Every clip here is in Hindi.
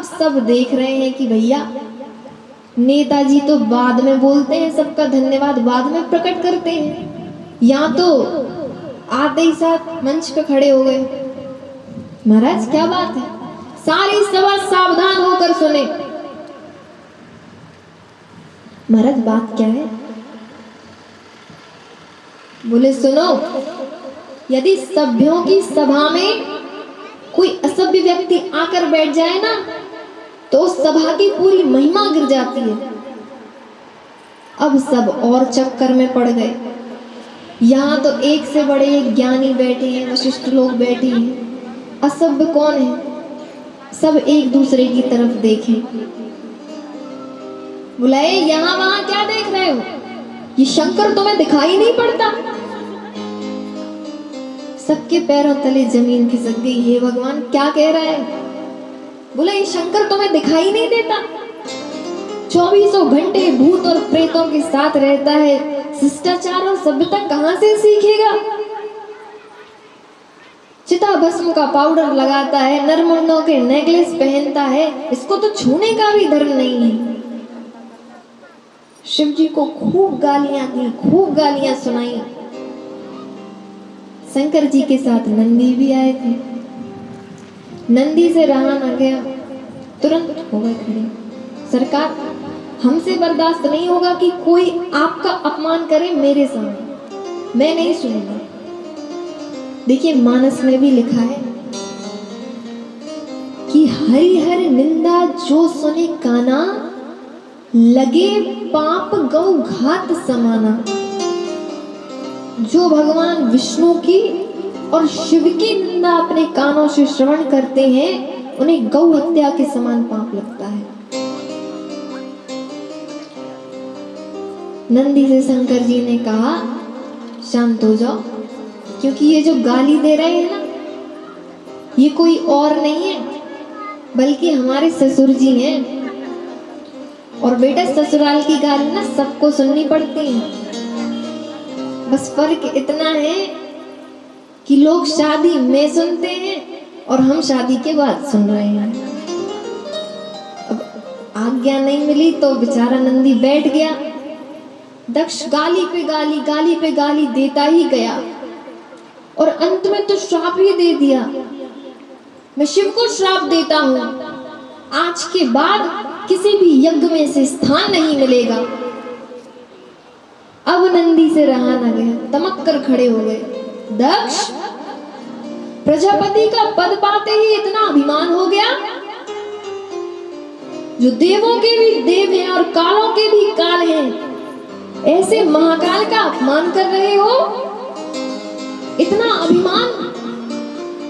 अब सब देख रहे हैं कि भैया नेताजी तो बाद में बोलते हैं, सबका धन्यवाद बाद में प्रकट करते हैं, यहाँ तो आते ही साथ मंच पे खड़े हो गए। महाराज क्या बात है? सारी सभा सावधान होकर सुने। महाराज बात क्या है? बोले सुनो, यदि सभ्यों की सभा में कोई असभ्य व्यक्ति आकर बैठ जाए ना, तो सभा की पूरी महिमा गिर जाती है। अब सब और चक्कर में पड़ गए। यहाँ तो एक से बड़े एक ज्ञानी बैठे हैं, वशिष्ठ लोग बैठे हैं, असभ्य कौन है? सब एक दूसरे की तरफ देखें। बुलाए, यहाँ वहां क्या देख रहे हो? ये शंकर तुम्हें दिखाई नहीं पड़ता? सबके पैरों तले जमीन खिसक गई। हे भगवान, क्या कह रहा है? बोले ये शंकर तुम्हें दिखाई नहीं देता? 2400 घंटे भूत और प्रेतों के साथ रहता है, शिष्टाचार और सभ्यता कहां से सीखेगा? चिता भस्म का पाउडर लगाता है, नरमुंडों के नेकलेस पहनता है, इसको तो छूने का भी धर्म नहीं है। शिव जी को खूब गालियां दी, खूब गालियां सुनाई। शंकर जी के साथ नंदी भी आए थे। नंदी से रहा न गया, तुरंत हो गए खड़े। सरकार, हमसे बर्दाश्त नहीं होगा कि कोई आपका अपमान करे मेरे सामने, मैं नहीं सुनूंगा। देखिए मानस में भी लिखा है कि हरि हरि निंदा जो सुने काना, लगे पाप गौ घात समाना। जो भगवान विष्णु की और शिव की निंदा अपने कानों से श्रवण करते हैं, उन्हें गौ हत्या के समान पाप लगता है। नंदी से शंकर जी ने कहा शांत हो जाओ, क्योंकि ये जो गाली दे रहे हैं ना, ये कोई और नहीं है बल्कि हमारे ससुर जी हैं। और बेटा ससुराल की गाली ना सबको सुननी पड़ती है, बस फर्क इतना है कि लोग शादी में सुनते हैं और हम शादी के बाद सुन रहे हैं। अब आज्ञा नहीं मिली तो बेचारा नंदी बैठ गया। दक्ष गाली पे गाली, गाली पे गाली देता ही गया और अंत में तो श्राप ही दे दिया। मैं शिव को श्राप देता हूं, आज के बाद किसी भी यज्ञ में से स्थान नहीं मिलेगा। अब नंदी से रहा न गया, तमक कर खड़े हो गए। दक्ष, प्रजापति का पद पाते ही इतना अभिमान हो गया? जो देवों के भी देव हैं और कालों के भी काल हैं, ऐसे महाकाल का अपमान कर रहे हो? इतना अभिमान?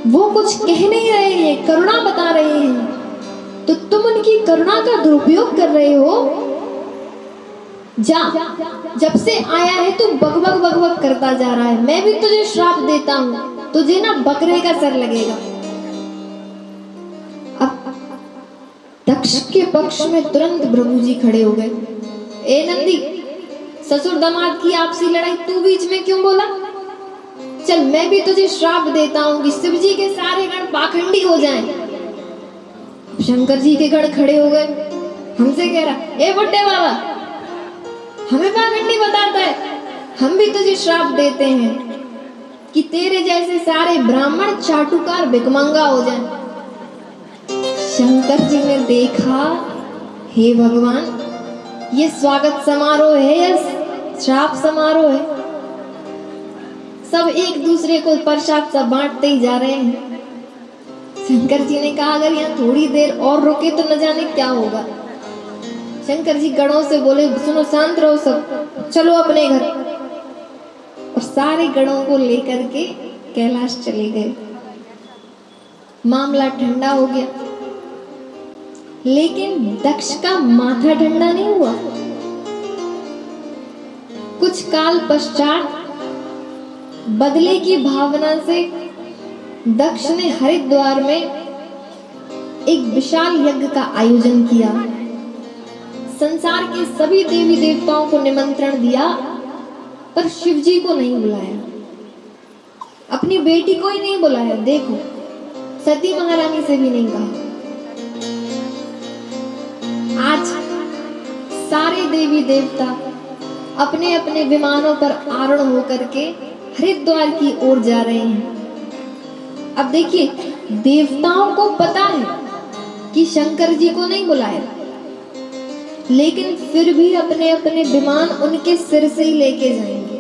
वो कुछ कह नहीं रहे हैं, करुणा बता रहे हैं, तो तुम उनकी करुणा का दुरुपयोग कर रहे हो। जा, जब से आया है तू बकबक बकबक करता जा रहा है। मैं भी तुझे श्राप देता हूं, तुझे ना बकरे का सर लगेगा। अब दक्ष के पक्ष में तुरंत भृगु जी खड़े हो गए। ए नंदी, ससुर दामाद की आपसी लड़ाई तू बीच में क्यों बोला? चल मैं भी तुझे श्राप देता हूं कि शिव जी के सारे गण पाखंडी हो जाएं। शंकर जी के गण खड़े हो गए। हमसे कह रहा, ए बुड्ढे बाबा, हमें पाखंडी बताता है? हम भी तुझे श्राप देते हैं कि तेरे जैसे सारे ब्राह्मण चाटुकार भिखमंगा हो जाएं। शंकर जी ने देखा, हे भगवान, ये स्वागत समारोह है या श्राप समारोह है? सब एक दूसरे को प्रसाद सब बांटते ही जा रहे हैं। शंकर जी ने कहा अगर यहाँ थोड़ी देर और रुके तो न जाने क्या होगा। शंकर जी गणों से बोले, सुनो शांत रहो सब, चलो अपने घर। और सारे गणों को लेकर के कैलाश चले गए। मामला ठंडा हो गया, लेकिन दक्ष का माथा ठंडा नहीं हुआ। कुछ काल पश्चात बदले की भावना से दक्ष ने हरिद्वार में एक विशाल यज्ञ का आयोजन किया। संसार के सभी देवी देवताओं को निमंत्रण दिया, पर शिव जी को नहीं बुलाया, अपनी बेटी को ही नहीं बुलाया। देखो, सती महारानी से भी नहीं कहा। देवी देवता अपने अपने विमानों पर आरूढ़ होकर के हरिद्वार की ओर जा रहे हैं। अब देखिए, देवताओं को पता है कि शंकर जी को नहीं बुलाया, लेकिन फिर भी अपने अपने विमान उनके सिर से ही लेके जाएंगे।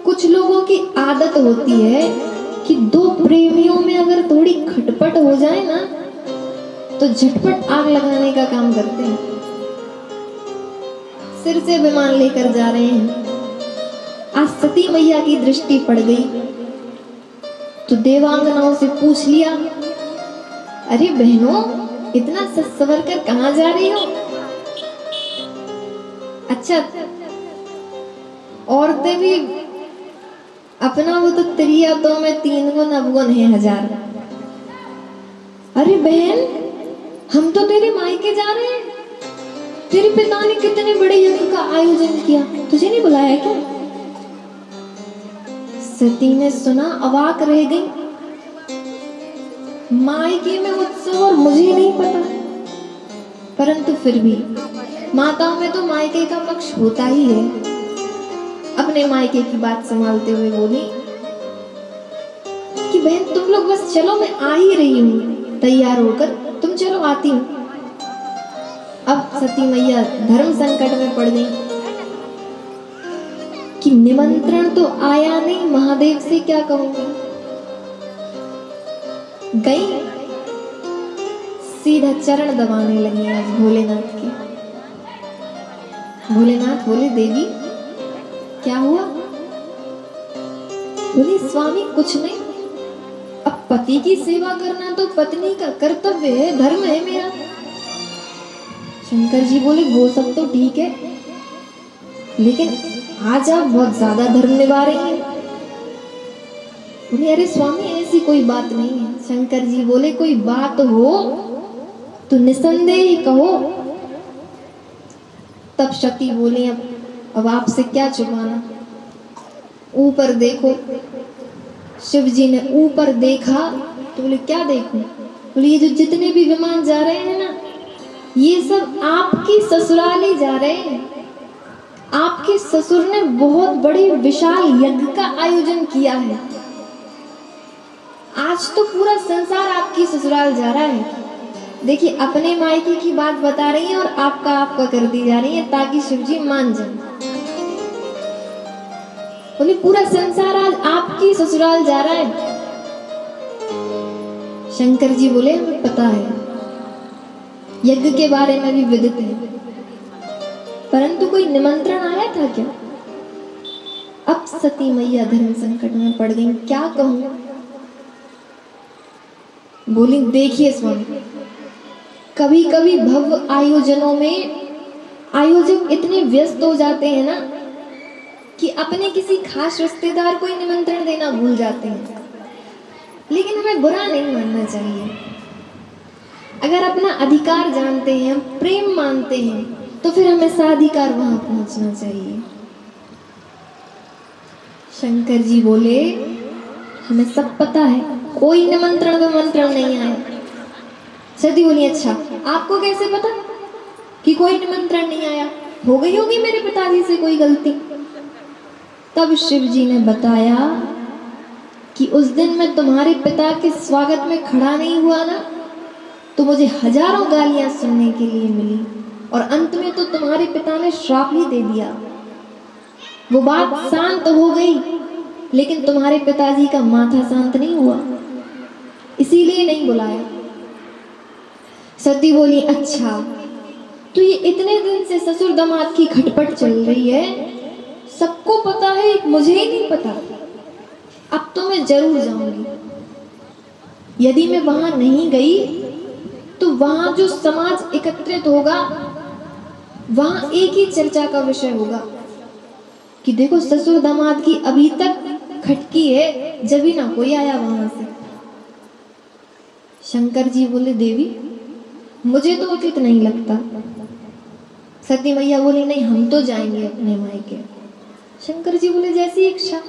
कुछ लोगों की आदत होती है कि दो प्रेमियों में अगर थोड़ी खटपट हो जाए ना, तो झटपट आग लगाने का काम करते हैं। सिर से विमान लेकर जा रहे हैं। आज सती मैया की दृष्टि पड़ गई तो देवांगनाओं से पूछ लिया, अरे बहनों, इतना सज-सवर कर कहाँ जा रही हो? अच्छा, औरतें भी अपना वो तो त्रिया तो में 3 गुण अवगुण है 1000। अरे बहन, हम तो तेरे मायके जा रहे हैं, तेरे पिता ने कितने बड़े यज्ञ का आयोजन किया, तुझे नहीं बुलाया क्या? सती ने सुना, अवाक रह गई। मायके में उत्सव और मुझे नहीं पता, परंतु फिर भी माताओं में तो मायके का पक्ष होता ही है। अपने मायके की बात संभालते हुए बोली कि बहन तुम लोग बस चलो, मैं आ ही रही हूँ तैयार होकर, तुम चलो, आती हूँ। अब सती मैया धर्म संकट में पड़ गई कि निमंत्रण तो आया नहीं, महादेव से क्या कहूंगी। गई, सीधा चरण दबाने लगी आज भोलेनाथ के। भोलेनाथ बोले, देवी क्या हुआ? बोली, स्वामी कुछ नहीं, अब पति की सेवा करना तो पत्नी का कर्तव्य है, धर्म है मेरा। शंकर जी बोले, वो सब तो ठीक है, लेकिन आज आप बहुत ज्यादा धर्म निभा रही हैं। बोले, अरे स्वामी ऐसी कोई बात नहीं है। शंकर जी बोले, कोई बात हो तो निसंदेह कहो। तब सती बोली, अब आपसे क्या छुपाना, ऊपर देखो। शिव जी ने ऊपर देखा तो बोले, क्या देखूं? बोले, ये जो जितने भी विमान जा रहे हैं ना, ये सब आपकी ससुराल ही जा रहे हैं। आपके ससुर ने बहुत बड़ी विशाल यज्ञ का आयोजन किया है। आज तो पूरा संसार आपकी ससुराल जा रहा है। देखिए, अपने मायके की बात बता रही हैं और आपका कर दी जा रही है ताकि शिव जी मान जाए। बोले, पूरा संसार आज आपकी ससुराल जा रहा है। शंकर जी बोले, हमें पता है, यज्ञ के बारे में भी विदित है, परंतु कोई निमंत्रण आया था क्या? अब सती मैया धर्म संकट में पड़ गई, क्या कहूं? बोली, देखिए स्वामी, कभी कभी भव्य आयोजनों में आयोजक इतने व्यस्त हो जाते हैं ना कि अपने किसी खास रिश्तेदार को ही निमंत्रण देना भूल जाते हैं। लेकिन हमें बुरा नहीं मानना चाहिए। अगर अपना अधिकार जानते हैं, प्रेम मानते हैं, तो फिर हमें साधिकार वहां पहुंचना चाहिए। शंकर जी बोले, हमें सब पता है, कोई निमंत्रण नहीं आया। सती बोली, अच्छा आपको कैसे पता कि कोई निमंत्रण नहीं आया? हो गई होगी मेरे पिताजी से कोई गलती। तब शिव जी ने बताया कि उस दिन मैं तुम्हारे पिता के स्वागत में खड़ा नहीं हुआ ना, तो मुझे हजारों गालियां सुनने के लिए मिली और अंत में तो तुम्हारे पिता ने श्राप ही दे दिया। वो बात शांत हो गई, लेकिन तुम्हारे पिताजी का माथा शांत नहीं हुआ, इसीलिए नहीं बुलाया। सती बोली, अच्छा तो ये इतने दिन से ससुर दामाद की खटपट चल रही है, सबको पता है, मुझे ही नहीं पता। अब तो मैं जरूर जाऊंगी। यदि मैं वहां नहीं गई तो वहां जो समाज एकत्रित होगा, वहां एक ही चर्चा का विषय होगा कि देखो ससुर दामाद की अभी तक खटकी है, जब भी ना कोई आया वहां से। शंकर जी बोले, देवी मुझे तो उचित नहीं लगता। सती मैया बोली, नहीं हम तो जाएंगे अपने मायके। शंकर जी बोले, जैसी इच्छा।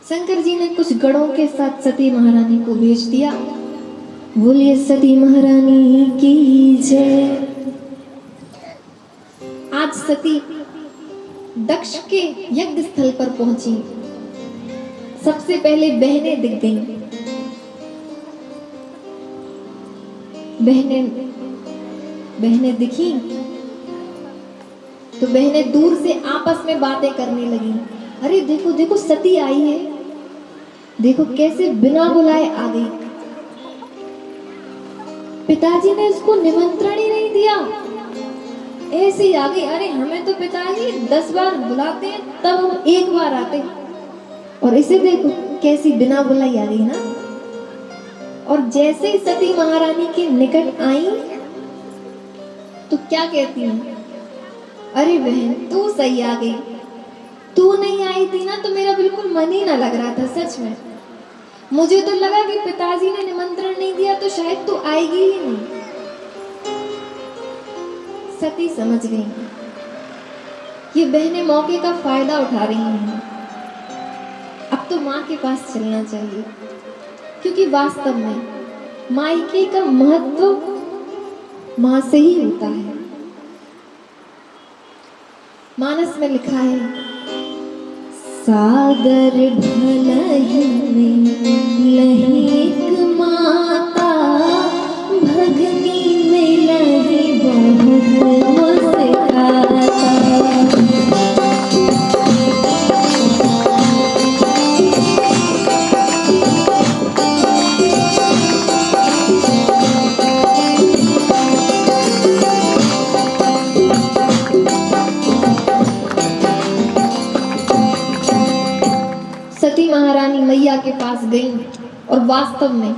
शंकर जी ने कुछ गणों के साथ सती महारानी को भेज दिया। बोलिए सती महारानी की जय। आज सती दक्ष के यज्ञ स्थल पर पहुंची। सबसे पहले बहनें दिख गईं। बहनें दिखी तो बहनें दूर से आपस में बातें करने लगी। अरे देखो देखो सती आई है, देखो कैसे बिना बुलाए आ गई। पिताजी ने इसको निमंत्रण ही नहीं दिया, ऐसे ही आ गई। अरे हमें तो पिताजी 10 बार बुलाते हैं तब हम एक बार आते, और इसे देखो कैसी बिना बुलाई आ गई ना। और जैसे ही सती महारानी के निकट आई तो क्या कहती हैं, अरे बहन तू सही आ गई, तू नहीं आई थी ना तो मेरा बिल्कुल मन ही ना लग रहा था। सच में मुझे तो लगा कि पिताजी ने निमंत्रण नहीं दिया तो शायद तू आएगी ही नहीं। सती समझ गई ये बहनें मौके का फायदा उठा रही हैं। अब तो माँ के पास चलना चाहिए, क्योंकि वास्तव में मायके का महत्व माँ से ही होता है। मानस में लिखा है, सागर भलहि में लहिक माता, भगनी में लहि बहुत मुस्काता। सती महारानी मैया के पास गई और वास्तव में